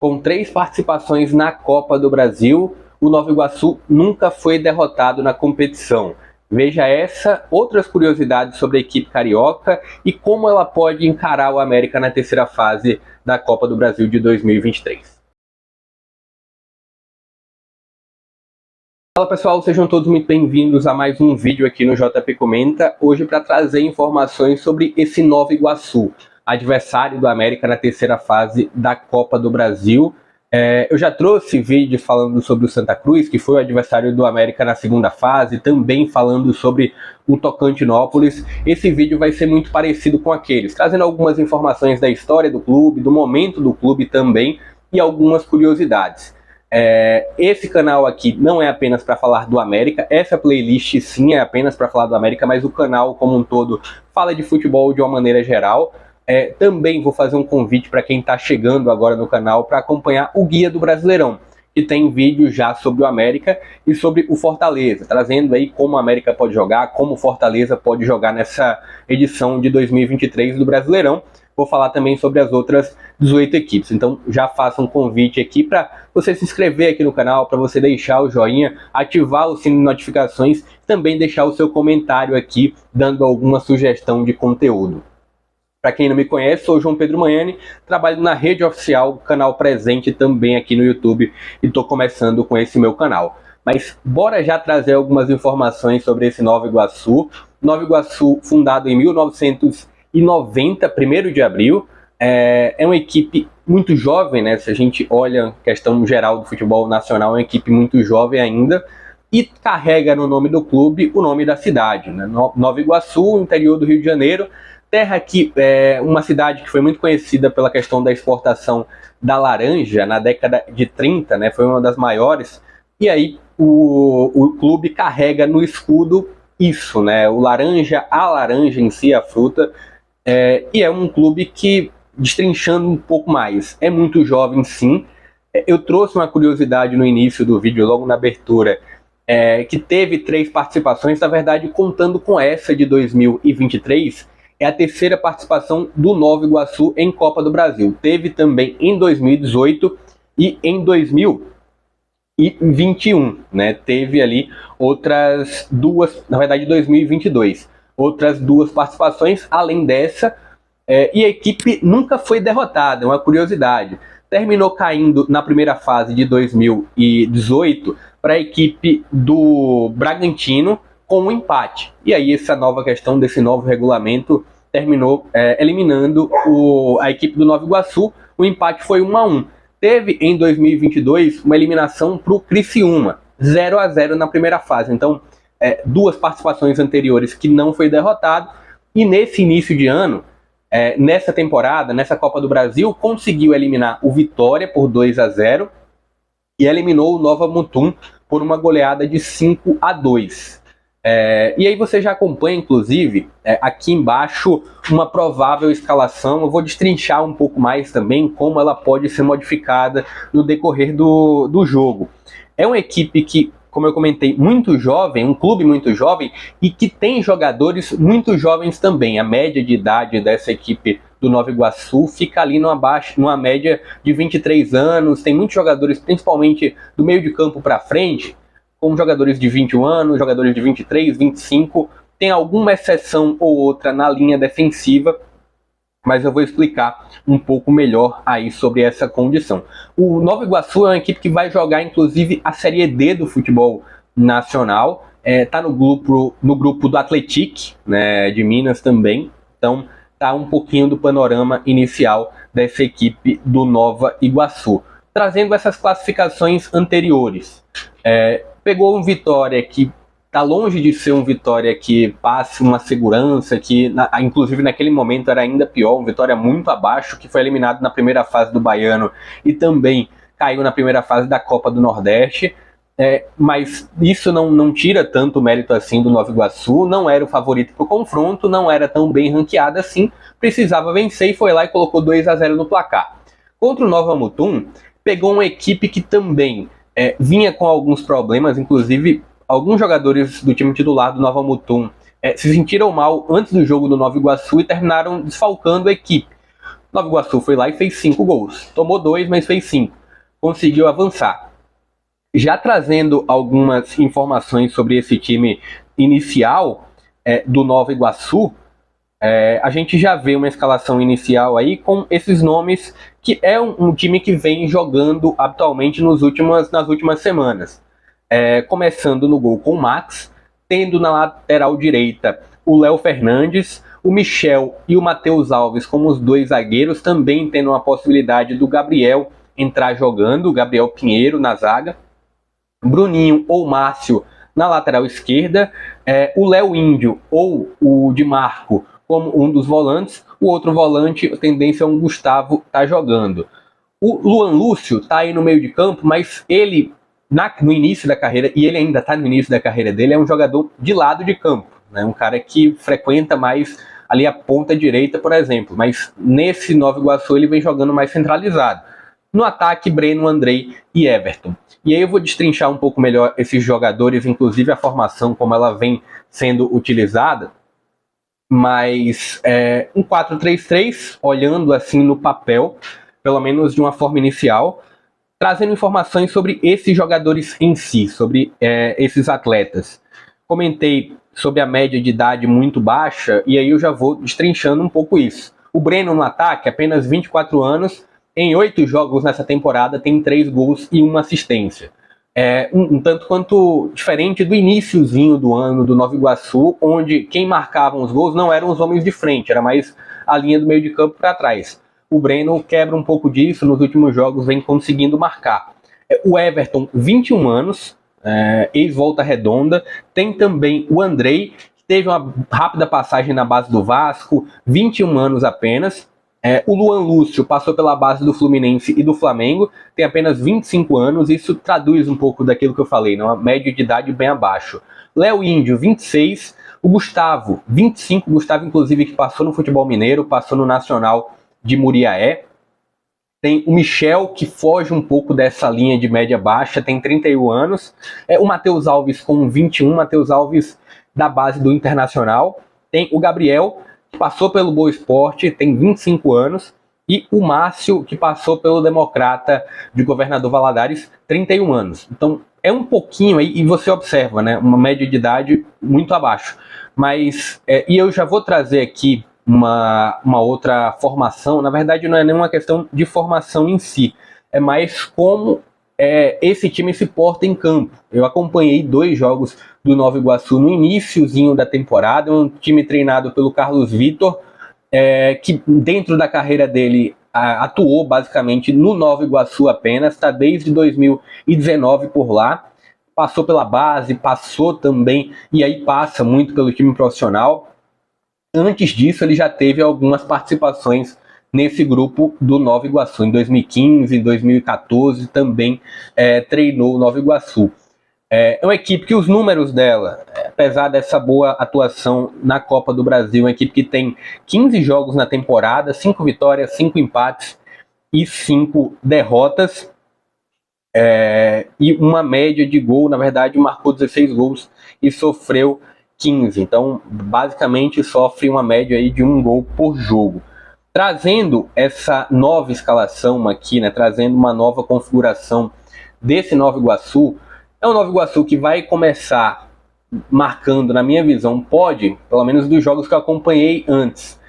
Com 3 participações na Copa do Brasil, o Nova Iguaçu nunca foi derrotado na competição. Veja essa, outras curiosidades sobre a equipe carioca e como ela pode encarar o América na terceira fase da Copa do Brasil de 2023. Fala pessoal, sejam todos muito bem-vindos a mais um vídeo aqui no JP Comenta, hoje para trazer informações sobre esse Nova Iguaçu, adversário do América na terceira fase da Copa do Brasil. Eu já trouxe vídeos falando sobre o Santa Cruz, que foi o adversário do América na segunda fase, também falando sobre o Tocantinópolis. Esse vídeo vai ser muito parecido com aqueles, trazendo algumas informações da história do clube, do momento do clube também e algumas curiosidades. Esse canal aqui não é apenas para falar do América, essa playlist sim é apenas para falar do América, mas o canal como um todo fala de futebol de uma maneira geral. Também vou fazer um convite para quem está chegando agora no canal para acompanhar o Guia do Brasileirão, que tem vídeo já sobre o América e sobre o Fortaleza, trazendo aí como o América pode jogar, como o Fortaleza pode jogar nessa edição de 2023 do Brasileirão. Vou falar também sobre as outras 18 equipes, então já faça um convite aqui para você se inscrever aqui no canal, para você deixar o joinha, ativar o sino de notificações, também deixar o seu comentário aqui, dando alguma sugestão de conteúdo. Para quem não me conhece, sou o João Pedro Manhani, trabalho na rede oficial, canal presente também aqui no YouTube e estou começando com esse meu canal. Mas bora já trazer algumas informações sobre esse Nova Iguaçu. Nova Iguaçu, fundado em 1990, 1º de abril, é uma equipe muito jovem, né? Se a gente olha a questão geral do futebol nacional, é uma equipe muito jovem ainda e carrega no nome do clube o nome da cidade, né? Nova Iguaçu, interior do Rio de Janeiro. Terra que é uma cidade que foi muito conhecida pela questão da exportação da laranja na década de 30, né? Foi uma das maiores. E aí o clube carrega no escudo isso, né? O laranja, a laranja em si, a fruta. E é um clube que, destrinchando um pouco mais, é muito jovem sim. Eu trouxe uma curiosidade no início do vídeo, logo na abertura, que teve 3 participações, na verdade contando com essa de 2023, é a terceira participação do Nova Iguaçu em Copa do Brasil. Teve também em 2018 e em 2021, né? Teve ali outras 2, na verdade 2022, outras 2 participações além dessa, e a equipe nunca foi derrotada, é uma curiosidade. Terminou caindo na primeira fase de 2018 para a equipe do Bragantino, com um empate. E aí essa nova questão desse novo regulamento terminou eliminando a equipe do Nova Iguaçu. O empate foi 1-1. Teve em 2022 uma eliminação para o Criciúma, 0-0 na primeira fase. Então 2 participações anteriores que não foi derrotado. E nesse início de ano, nessa temporada, nessa Copa do Brasil, conseguiu eliminar o Vitória por 2-0 e eliminou o Nova Mutum por uma goleada de 5-2. E aí você já acompanha, inclusive, aqui embaixo, uma provável escalação. Eu vou destrinchar um pouco mais também como ela pode ser modificada no decorrer do jogo. É uma equipe que, como eu comentei, muito jovem, um clube muito jovem e que tem jogadores muito jovens também. A média de idade dessa equipe do Nova Iguaçu fica ali numa média de 23 anos. Tem muitos jogadores, principalmente do meio de campo para frente, como jogadores de 21 anos, jogadores de 23, 25, tem alguma exceção ou outra na linha defensiva, mas eu vou explicar um pouco melhor aí sobre essa condição. O Nova Iguaçu é uma equipe que vai jogar, inclusive, a Série D do futebol nacional, tá no grupo do Atlético, né, de Minas também, então tá um pouquinho do panorama inicial dessa equipe do Nova Iguaçu. Trazendo essas classificações anteriores, pegou um Vitória que está longe de ser um Vitória que passe uma segurança, que inclusive naquele momento era ainda pior, um Vitória muito abaixo, que foi eliminado na primeira fase do Baiano e também caiu na primeira fase da Copa do Nordeste. Mas isso não tira tanto mérito assim do Nova Iguaçu, não era o favorito para o confronto, não era tão bem ranqueado assim, precisava vencer e foi lá e colocou 2-0 no placar. Contra o Nova Mutum, pegou uma equipe que também vinha com alguns problemas, inclusive alguns jogadores do time titular do Nova Mutum se sentiram mal antes do jogo do Nova Iguaçu e terminaram desfalcando a equipe. Nova Iguaçu foi lá e fez 5 gols. Tomou 2, mas fez 5. Conseguiu avançar. Já trazendo algumas informações sobre esse time inicial do Nova Iguaçu, a gente já vê uma escalação inicial aí com esses nomes, que é um time que vem jogando habitualmente nas últimas semanas. Começando no gol com o Max, tendo na lateral direita o Léo Fernandes, o Michel e o Matheus Alves como os 2 zagueiros, também tendo a possibilidade do Gabriel entrar jogando, o Gabriel Pinheiro na zaga, Bruninho ou Márcio na lateral esquerda, o Léo Índio ou o Di Marco como um dos volantes, o outro volante, a tendência é o Gustavo tá jogando. O Luan Lúcio tá aí no meio de campo, mas ele, no início da carreira, e ele ainda tá no início da carreira dele, é um jogador de lado de campo, né? Um cara que frequenta mais ali a ponta direita, por exemplo, mas nesse Nova Iguaçu ele vem jogando mais centralizado. No ataque, Breno, Andrei e Everton. E aí eu vou destrinchar um pouco melhor esses jogadores, inclusive a formação, como ela vem sendo utilizada. Mas um 4-3-3, olhando assim no papel, pelo menos de uma forma inicial, trazendo informações sobre esses jogadores em si, sobre esses atletas. Comentei sobre a média de idade muito baixa, e aí eu já vou destrinchando um pouco isso. O Breno no ataque, apenas 24 anos, em 8 jogos nessa temporada, tem 3 gols e 1 assistência. Um tanto quanto diferente do iniciozinho do ano do Nova Iguaçu, onde quem marcava os gols não eram os homens de frente, era mais a linha do meio de campo para trás. O Breno quebra um pouco disso, nos últimos jogos vem conseguindo marcar. O Everton, 21 anos, ex-Volta Redonda. Tem também o Andrei, que teve uma rápida passagem na base do Vasco, 21 anos apenas. O Luan Lúcio passou pela base do Fluminense e do Flamengo, tem apenas 25 anos, isso traduz um pouco daquilo que eu falei, né? Uma média de idade bem abaixo. Léo Índio, 26, o Gustavo, 25, Gustavo inclusive que passou no futebol mineiro, passou no Nacional de Muriaé. Tem o Michel, que foge um pouco dessa linha de média baixa, tem 31 anos. O Matheus Alves com 21, Matheus Alves da base do Internacional. Tem o Gabriel, que passou pelo Boa Esporte, tem 25 anos, e o Márcio, que passou pelo Democrata de Governador Valadares, 31 anos. Então, é um pouquinho aí, e você observa, né, uma média de idade muito abaixo. Mas, e eu já vou trazer aqui uma outra formação. Na verdade, não é nenhuma questão de formação em si, é mais como esse time se porta em campo. Eu acompanhei 2 jogos do Nova Iguaçu no iniciozinho da temporada, um time treinado pelo Carlos Vitor, que dentro da carreira dele atuou basicamente no Nova Iguaçu apenas, está desde 2019 por lá, passou pela base, passou também, e aí passa muito pelo time profissional. Antes disso, ele já teve algumas participações nesse grupo do Nova Iguaçu. Em 2015, em 2014, também treinou o Nova Iguaçu. É uma equipe que os números dela, apesar dessa boa atuação na Copa do Brasil, é uma equipe que tem 15 jogos na temporada, 5 vitórias, 5 empates e 5 derrotas. E uma média de gol, na verdade, marcou 16 gols e sofreu 15. Então, basicamente, sofre uma média aí de 1 gol por jogo. Trazendo essa nova escalação aqui, né, trazendo uma nova configuração desse Nova Iguaçu, é um Nova Iguaçu que vai começar marcando, na minha visão, pode, pelo menos dos jogos que eu acompanhei antes,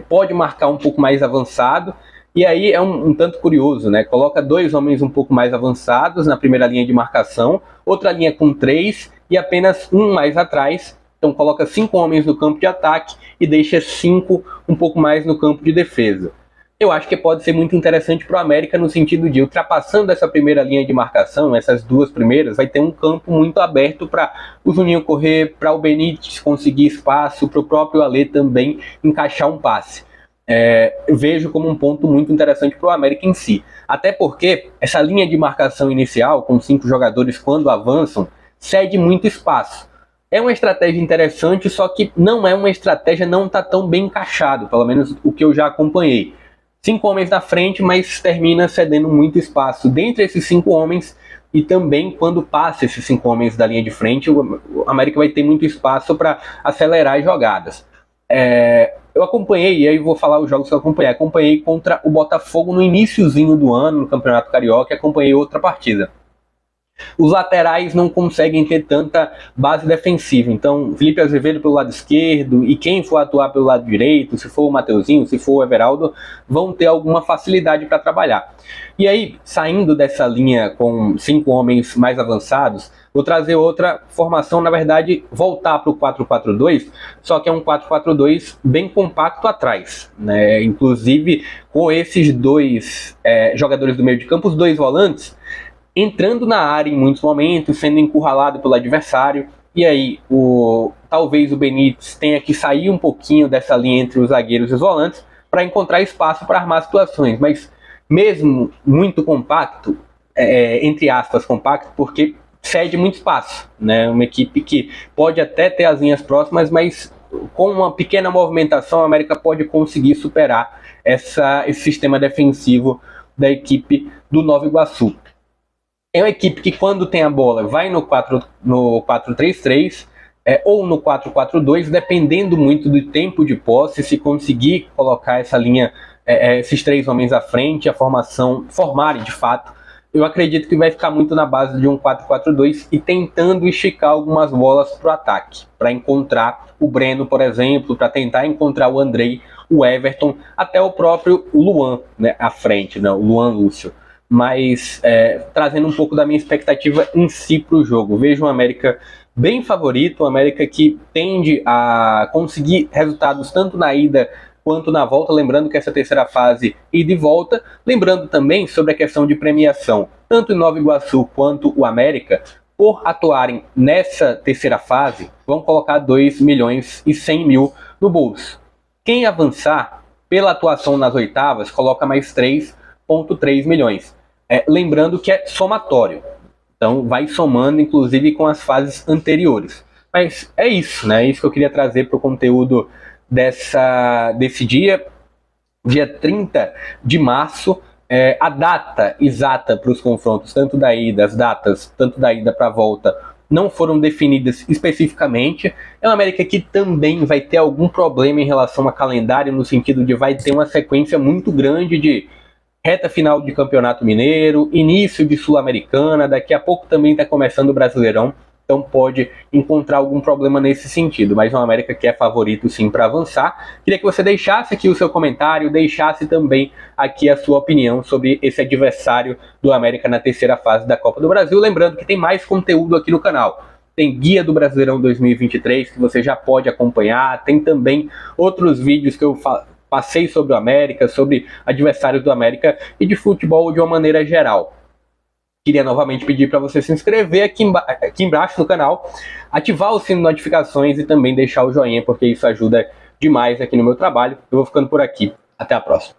pode marcar um pouco mais avançado, e aí é um tanto curioso, né? Coloca 2 homens um pouco mais avançados na primeira linha de marcação, outra linha com 3 e apenas um mais atrás. Então coloca 5 homens no campo de ataque e deixa 5 um pouco mais no campo de defesa. Eu acho que pode ser muito interessante para o América no sentido de, ultrapassando essa primeira linha de marcação, essas 2 primeiras, vai ter um campo muito aberto para o Juninho correr, para o Benítez conseguir espaço, para o próprio Alê também encaixar um passe. Eu vejo como um ponto muito interessante para o América em si. Até porque essa linha de marcação inicial, com 5 jogadores quando avançam, cede muito espaço. É uma estratégia interessante, só que não é uma estratégia, não está tão bem encaixado, pelo menos o que eu já acompanhei. 5 homens na frente, mas termina cedendo muito espaço dentre esses 5 homens, e também quando passa esses 5 homens da linha de frente, o América vai ter muito espaço para acelerar as jogadas. eu acompanhei, e aí vou falar os jogos que eu acompanhei. Acompanhei contra o Botafogo no iniciozinho do ano, no Campeonato Carioca, e acompanhei outra partida. Os laterais não conseguem ter tanta base defensiva. Então, Felipe Azevedo pelo lado esquerdo e quem for atuar pelo lado direito, se for o Mateuzinho, se for o Everaldo, vão ter alguma facilidade para trabalhar. E aí, saindo dessa linha com 5 homens mais avançados, vou trazer outra formação, na verdade, voltar para o 4-4-2, só que é um 4-4-2 bem compacto atrás, né? Inclusive, com esses dois jogadores do meio de campo, os dois volantes, entrando na área em muitos momentos, sendo encurralado pelo adversário, e aí talvez o Benítez tenha que sair um pouquinho dessa linha entre os zagueiros e os volantes para encontrar espaço para armar situações, mas mesmo muito compacto, entre aspas compacto, porque cede muito espaço, né? Uma equipe que pode até ter as linhas próximas, mas com uma pequena movimentação a América pode conseguir superar esse sistema defensivo da equipe do Nova Iguaçu. É uma equipe que, quando tem a bola, vai no 4-3-3 ou no 4-4-2, dependendo muito do tempo de posse. Se conseguir colocar essa linha, esses 3 homens à frente, a formação formarem de fato, eu acredito que vai ficar muito na base de um 4-4-2 e tentando esticar algumas bolas para o ataque, para encontrar o Breno, por exemplo, para tentar encontrar o Andrei, o Everton, até o próprio Luan, né, à frente, né, o Luan Lúcio. Mas trazendo um pouco da minha expectativa em si para o jogo. Vejo o América bem favorito, o América que tende a conseguir resultados tanto na ida quanto na volta, lembrando que essa terceira fase ida e volta, lembrando também sobre a questão de premiação, tanto em Nova Iguaçu quanto o América, por atuarem nessa terceira fase, vão colocar 2.100.000 no bolso. Quem avançar pela atuação nas oitavas, coloca mais 3,3 milhões. Lembrando que é somatório, então vai somando inclusive com as fases anteriores. Mas é isso, né? É isso que eu queria trazer para o conteúdo desse dia 30 de março. A data exata para os confrontos, tanto da ida, as datas, tanto da ida para a volta, não foram definidas especificamente. É uma América que também vai ter algum problema em relação a calendário, no sentido de vai ter uma sequência muito grande de reta final de Campeonato Mineiro, início de Sul-Americana, daqui a pouco também está começando o Brasileirão, então pode encontrar algum problema nesse sentido, mas o América que é favorito sim para avançar. Queria que você deixasse aqui o seu comentário, deixasse também aqui a sua opinião sobre esse adversário do América na terceira fase da Copa do Brasil, lembrando que tem mais conteúdo aqui no canal. Tem guia do Brasileirão 2023 que você já pode acompanhar, tem também outros vídeos que eu passei sobre o América, sobre adversários do América e de futebol de uma maneira geral. Queria novamente pedir para você se inscrever aqui embaixo no canal, ativar o sino de notificações e também deixar o joinha, porque isso ajuda demais aqui no meu trabalho. Eu vou ficando por aqui. Até a próxima.